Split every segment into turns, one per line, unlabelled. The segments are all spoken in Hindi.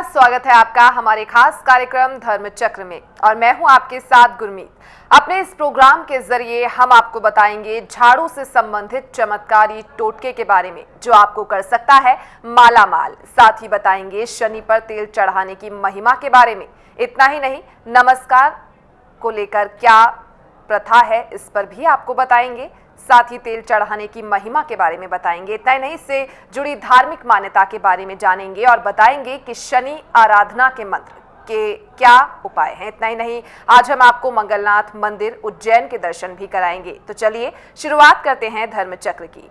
स्वागत है आपका हमारे खास कार्यक्रम धर्म चक्र में और मैं हूं आपके साथ गुरमीत। अपने इस प्रोग्राम के जरिए हम आपको बताएंगे झाड़ू से संबंधित चमत्कारी टोटके के बारे में जो आपको कर सकता है माला माल। साथ ही बताएंगे शनि पर तेल चढ़ाने की महिमा के बारे में। इतना ही नहीं, नमस्कार को लेकर क्या प्रथा है इस पर भी आपको बताएंगे। साथ ही तेल चढ़ाने की महिमा के बारे में बताएंगे। इतना ही नहीं, इससे जुड़ी धार्मिक मान्यता के बारे में जानेंगे और बताएंगे कि शनि आराधना के मंत्र के क्या उपाय हैं। इतना ही नहीं, आज हम आपको मंगलनाथ मंदिर उज्जैन के दर्शन भी कराएंगे। तो चलिए शुरुआत करते हैं धर्म चक्र की।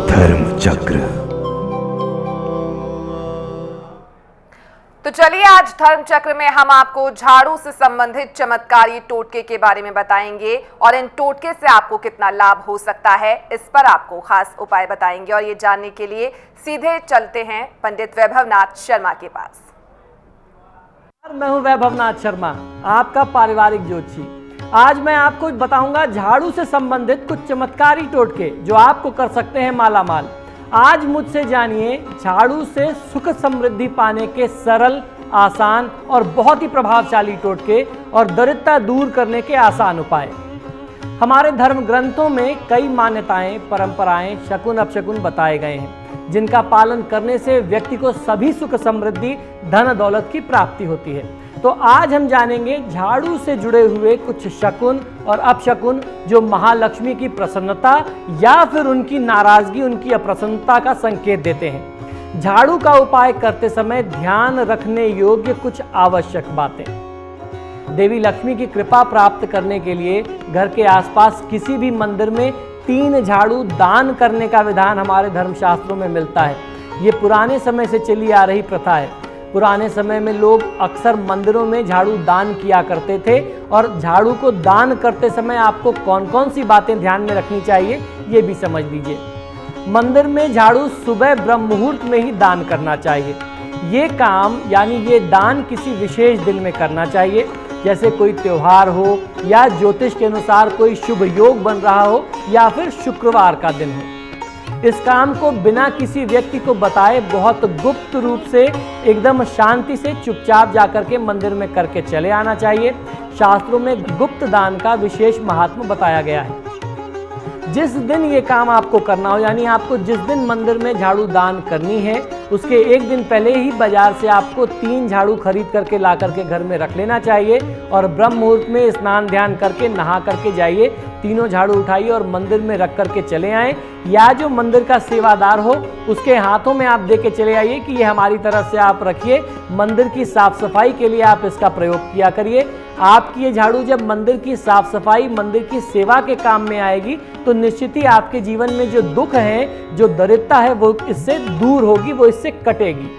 धर्म चक्र।
तो चलिए आज धर्म चक्र में हम आपको झाड़ू से संबंधित चमत्कारी टोटके के बारे में बताएंगे और इन टोटके से आपको कितना लाभ हो सकता है इस पर आपको खास उपाय बताएंगे। और ये जानने के लिए सीधे चलते हैं पंडित वैभवनाथ शर्मा के पास।
मैं हूं वैभवनाथ शर्मा, आपका पारिवारिक ज्योतिषी। आज मैं आपको बताऊंगा झाड़ू से संबंधित कुछ चमत्कारी टोटके जो आपको कर सकते हैं माला माल। आज मुझसे जानिए झाड़ू से सुख समृद्धि पाने के सरल, आसान और बहुत ही प्रभावशाली टोटके और दरिद्रता दूर करने के आसान उपाय। हमारे धर्म ग्रंथों में कई मान्यताएं, परंपराएं, शकुन अपशकुन बताए गए हैं जिनका पालन करने से व्यक्ति को सभी सुख समृद्धि, धन दौलत की प्राप्ति होती है। तो आज हम जानेंगे झाड़ू से जुड़े हुए कुछ शकुन और अपशकुन जो महालक्ष्मी की प्रसन्नता या फिर उनकी नाराजगी, उनकी अप्रसन्नता का संकेत देते हैं। झाड़ू का उपाय करते समय ध्यान रखने योग्य कुछ आवश्यक बातें। देवी लक्ष्मी की कृपा प्राप्त करने के लिए घर के आसपास किसी भी मंदिर में 3 झाड़ू दान करने का विधान हमारे धर्मशास्त्रों में मिलता है। ये पुराने समय से चली आ रही प्रथा है। पुराने समय में लोग अक्सर मंदिरों में झाड़ू दान किया करते थे और झाड़ू को दान करते समय आपको कौन कौन सी बातें ध्यान में रखनी चाहिए ये भी समझ लीजिए। मंदिर में झाड़ू सुबह ब्रह्म मुहूर्त में ही दान करना चाहिए। ये काम यानी ये दान किसी विशेष दिन में करना चाहिए, जैसे कोई त्योहार हो या ज्योतिष के अनुसार कोई शुभ योग बन रहा हो या फिर शुक्रवार का दिन हो। इस काम को बिना किसी व्यक्ति को बताए बहुत गुप्त रूप से एकदम शांति से चुपचाप जाकर के मंदिर में करके चले आना चाहिए। शास्त्रों में गुप्त दान का विशेष महात्म्य बताया गया है। जिस दिन ये काम आपको करना हो, यानी आपको जिस दिन मंदिर में झाड़ू दान करनी है उसके एक दिन पहले ही बाजार से आपको 3 झाड़ू खरीद करके ला करके घर में रख लेना चाहिए और ब्रह्म मुहूर्त में स्नान ध्यान करके नहा करके जाइए। तीनों झाड़ू उठाइए और मंदिर में रख करके चले आएँ, या जो मंदिर का सेवादार हो उसके हाथों में आप दे के चले आइए कि ये हमारी तरफ से आप रखिए। मंदिर की साफ सफाई के लिए आप इसका प्रयोग किया करिए। आपकी ये झाड़ू जब मंदिर की साफ सफाई, मंदिर की सेवा के काम में आएगी तो निश्चित ही आपके जीवन में जो दुख है, जो दरिद्रता है, वो इससे दूर होगी, वो इससे कटेगी।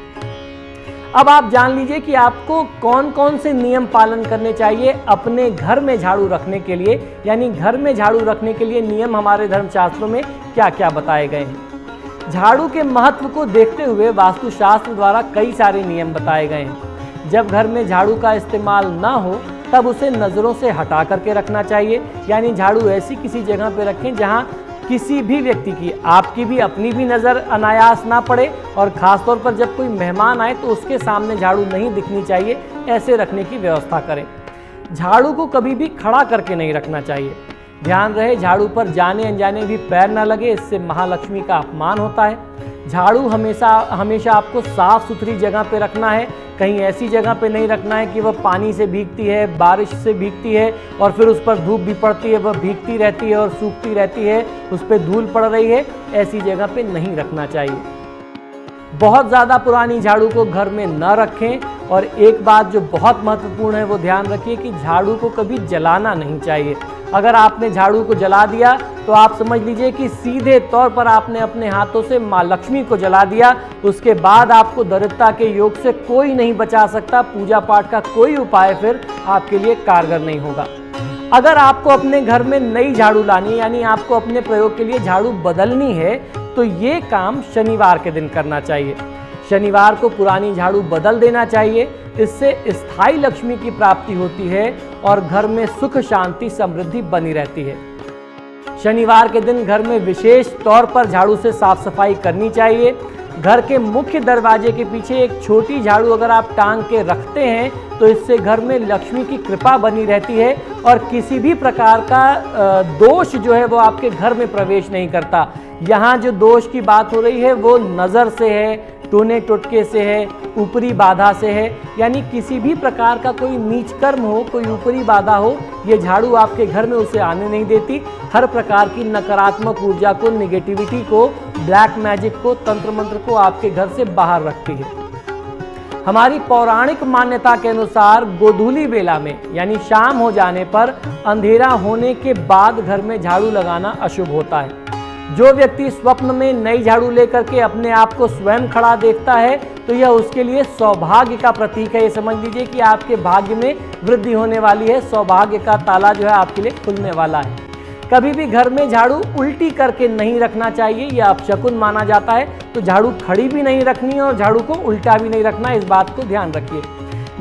अब आप जान लीजिए कि आपको कौन कौन से नियम पालन करने चाहिए अपने घर में झाड़ू रखने के लिए, यानी घर में झाड़ू रखने के लिए नियम हमारे धर्मशास्त्रों में क्या क्या बताए गए हैं। झाड़ू के महत्व को देखते हुए वास्तुशास्त्र द्वारा कई सारे नियम बताए गए हैं। जब घर में झाड़ू का इस्तेमाल ना हो तब उसे नज़रों से हटा करके रखना चाहिए, यानी झाड़ू ऐसी किसी जगह पे रखें जहाँ किसी भी व्यक्ति की, आपकी भी, अपनी भी नज़र अनायास ना पड़े और ख़ासतौर पर जब कोई मेहमान आए तो उसके सामने झाड़ू नहीं दिखनी चाहिए। ऐसे रखने की व्यवस्था करें। झाड़ू को कभी भी खड़ा करके नहीं रखना चाहिए। ध्यान रहे झाड़ू पर जाने अनजाने भी पैर ना लगे, इससे महालक्ष्मी का अपमान होता है। झाड़ू हमेशा आपको साफ सुथरी जगह पे रखना है। कहीं ऐसी जगह पे नहीं रखना है कि वह पानी से भीगती है, बारिश से भीगती है और फिर उस पर धूप भी पड़ती है, वह भीगती रहती है और सूखती रहती है, उस पर धूल पड़ रही है। ऐसी जगह पे नहीं रखना चाहिए। बहुत ज़्यादा पुरानी झाड़ू को घर में न रखें और एक बात जो बहुत महत्वपूर्ण है वो ध्यान रखिए कि झाड़ू को कभी जलाना नहीं चाहिए। अगर आपने झाड़ू को जला दिया तो आप समझ लीजिए कि सीधे तौर पर आपने अपने हाथों से माँ लक्ष्मी को जला दिया। उसके बाद आपको दरिद्रता के योग से कोई नहीं बचा सकता। पूजा पाठ का कोई उपाय फिर आपके लिए कारगर नहीं होगा। अगर आपको अपने घर में नई झाड़ू लानी, यानी आपको अपने प्रयोग के लिए झाड़ू बदलनी है, तो ये काम शनिवार के दिन करना चाहिए। शनिवार को पुरानी झाड़ू बदल देना चाहिए। इससे स्थायी लक्ष्मी की प्राप्ति होती है और घर में सुख शांति समृद्धि बनी रहती है। शनिवार के दिन घर में विशेष तौर पर झाड़ू से साफ सफाई करनी चाहिए। घर के मुख्य दरवाजे के पीछे एक छोटी झाड़ू अगर आप टांग के रखते हैं तो इससे घर में लक्ष्मी की कृपा बनी रहती है और किसी भी प्रकार का दोष जो है वो आपके घर में प्रवेश नहीं करता। यहाँ जो दोष की बात हो रही है वो नज़र से है, टोने टोटके से है, ऊपरी बाधा से है, यानी किसी भी प्रकार का कोई नीच कर्म हो, कोई ऊपरी बाधा हो, ये झाड़ू आपके घर में उसे आने नहीं देती। हर प्रकार की नकारात्मक ऊर्जा को, निगेटिविटी को, ब्लैक मैजिक को, तंत्र मंत्र को आपके घर से बाहर रखती है। हमारी पौराणिक मान्यता के अनुसार गोधूली बेला में यानी शाम हो जाने पर अंधेरा होने के बाद घर में झाड़ू लगाना अशुभ होता है। जो व्यक्ति स्वप्न में नई झाड़ू लेकर के अपने आप को स्वयं खड़ा देखता है तो यह उसके लिए सौभाग्य का प्रतीक है। ये समझ लीजिए कि आपके भाग्य में वृद्धि होने वाली है, सौभाग्य का ताला जो है आपके लिए खुलने वाला है। कभी भी घर में झाड़ू उल्टी करके नहीं रखना चाहिए, यह अपशकुन माना जाता है। तो झाड़ू खड़ी भी नहीं रखनी है और झाड़ू को उल्टा भी नहीं रखना, इस बात को ध्यान रखिए।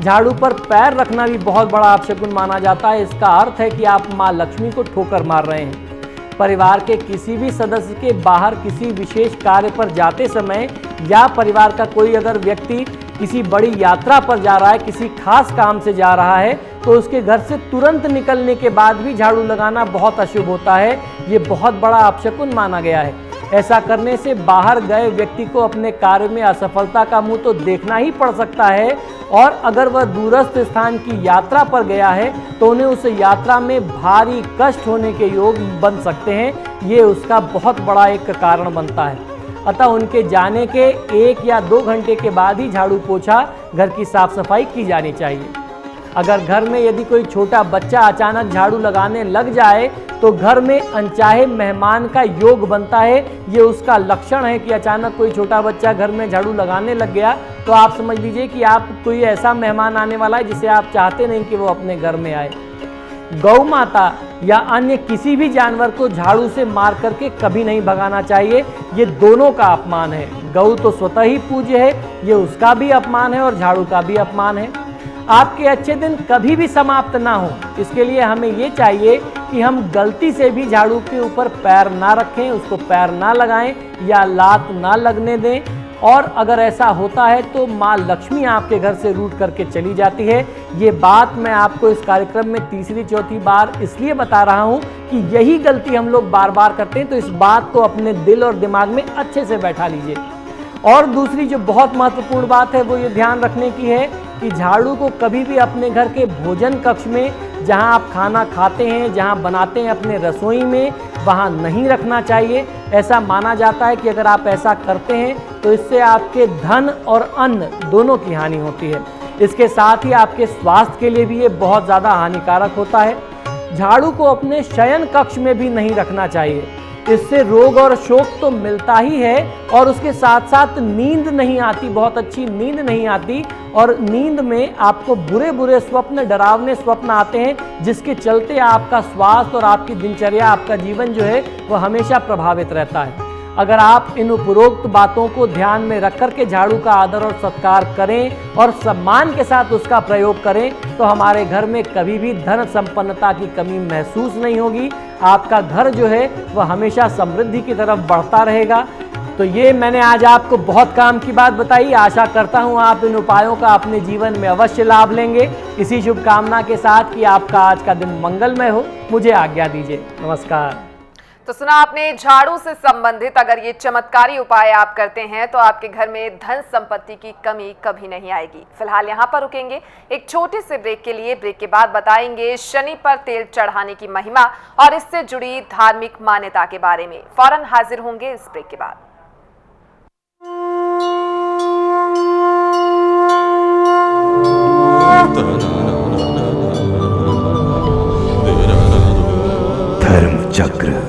झाड़ू पर पैर रखना भी बहुत बड़ा अपशकुन माना जाता है। इसका अर्थ है कि आप माँ लक्ष्मी को ठोकर मार रहे हैं। परिवार के किसी भी सदस्य के बाहर किसी विशेष कार्य पर जाते समय या परिवार का कोई अगर व्यक्ति किसी बड़ी यात्रा पर जा रहा है, किसी खास काम से जा रहा है, तो उसके घर से तुरंत निकलने के बाद भी झाड़ू लगाना बहुत अशुभ होता है। ये बहुत बड़ा अपशकुन माना गया है। ऐसा करने से बाहर गए व्यक्ति को अपने कार्य में असफलता का मुंह तो देखना ही पड़ सकता है और अगर वह दूरस्थ स्थान की यात्रा पर गया है तो उन्हें उस यात्रा में भारी कष्ट होने के योग बन सकते हैं। ये उसका बहुत बड़ा एक कारण बनता है। अतः उनके जाने के 1 या 2 घंटे के बाद ही झाड़ू पोछा घर की साफ सफाई की जानी चाहिए। अगर घर में यदि कोई छोटा बच्चा अचानक झाड़ू लगाने लग जाए तो घर में अनचाहे मेहमान का योग बनता है। ये उसका लक्षण है कि अचानक कोई छोटा बच्चा घर में झाड़ू लगाने लग गया तो आप समझ लीजिए कि आप कोई ऐसा मेहमान आने वाला है जिसे आप चाहते नहीं कि वो अपने घर में आए। गौ माता या अन्य किसी भी जानवर को झाड़ू से मार करके कभी नहीं भगाना चाहिए। ये दोनों का अपमान है। गौ तो स्वतः ही पूज्य है, ये उसका भी अपमान है और झाड़ू का भी अपमान है। आपके अच्छे दिन कभी भी समाप्त ना हो, इसके लिए हमें ये चाहिए कि हम गलती से भी झाड़ू के ऊपर पैर ना रखें, उसको पैर ना लगाएं या लात ना लगने दें। और अगर ऐसा होता है तो माँ लक्ष्मी आपके घर से रूठ करके चली जाती है। ये बात मैं आपको इस कार्यक्रम में तीसरी चौथी बार इसलिए बता रहा हूँ कि यही गलती हम लोग बार बार करते हैं, तो इस बात को अपने दिल और दिमाग में अच्छे से बैठा लीजिए। और दूसरी जो बहुत महत्वपूर्ण बात है वो ये ध्यान रखने की है कि झाड़ू को कभी भी अपने घर के भोजन कक्ष में, जहां आप खाना खाते हैं, जहां बनाते हैं अपने रसोई में, वहां नहीं रखना चाहिए। ऐसा माना जाता है कि अगर आप ऐसा करते हैं तो इससे आपके धन और अन्न दोनों की हानि होती है। इसके साथ ही आपके स्वास्थ्य के लिए भी ये बहुत ज़्यादा हानिकारक होता है। झाड़ू को अपने शयन कक्ष में भी नहीं रखना चाहिए। इससे रोग और शोक तो मिलता ही है और उसके साथ साथ नींद नहीं आती, बहुत अच्छी नींद नहीं आती और नींद में आपको बुरे बुरे स्वप्न, डरावने स्वप्न आते हैं, जिसके चलते आपका स्वास्थ्य और आपकी दिनचर्या, आपका जीवन जो है वह हमेशा प्रभावित रहता है। अगर आप इन उपरोक्त बातों को ध्यान में रख कर के झाड़ू का आदर और सत्कार करें और सम्मान के साथ उसका प्रयोग करें तो हमारे घर में कभी भी धन संपन्नता की कमी महसूस नहीं होगी। आपका घर जो है वह हमेशा समृद्धि की तरफ बढ़ता रहेगा। तो ये मैंने आज आपको बहुत काम की बात बताई। आशा करता हूँ आप इन उपायों का अपने जीवन में अवश्य लाभ लेंगे। इसी शुभकामना के साथ कि आपका आज का दिन मंगलमय हो, मुझे आज्ञा दीजिए। नमस्कार।
तो सुना आपने, झाड़ू से संबंधित अगर ये चमत्कारी उपाय आप करते हैं तो आपके घर में धन संपत्ति की कमी कभी नहीं आएगी। फिलहाल यहाँ पर रुकेंगे एक छोटे से ब्रेक के लिए। ब्रेक के बाद बताएंगे शनि पर तेल चढ़ाने की महिमा और इससे जुड़ी धार्मिक मान्यता के बारे में। फौरन हाजिर होंगे इस ब्रेक के बाद।
धर्म चक्र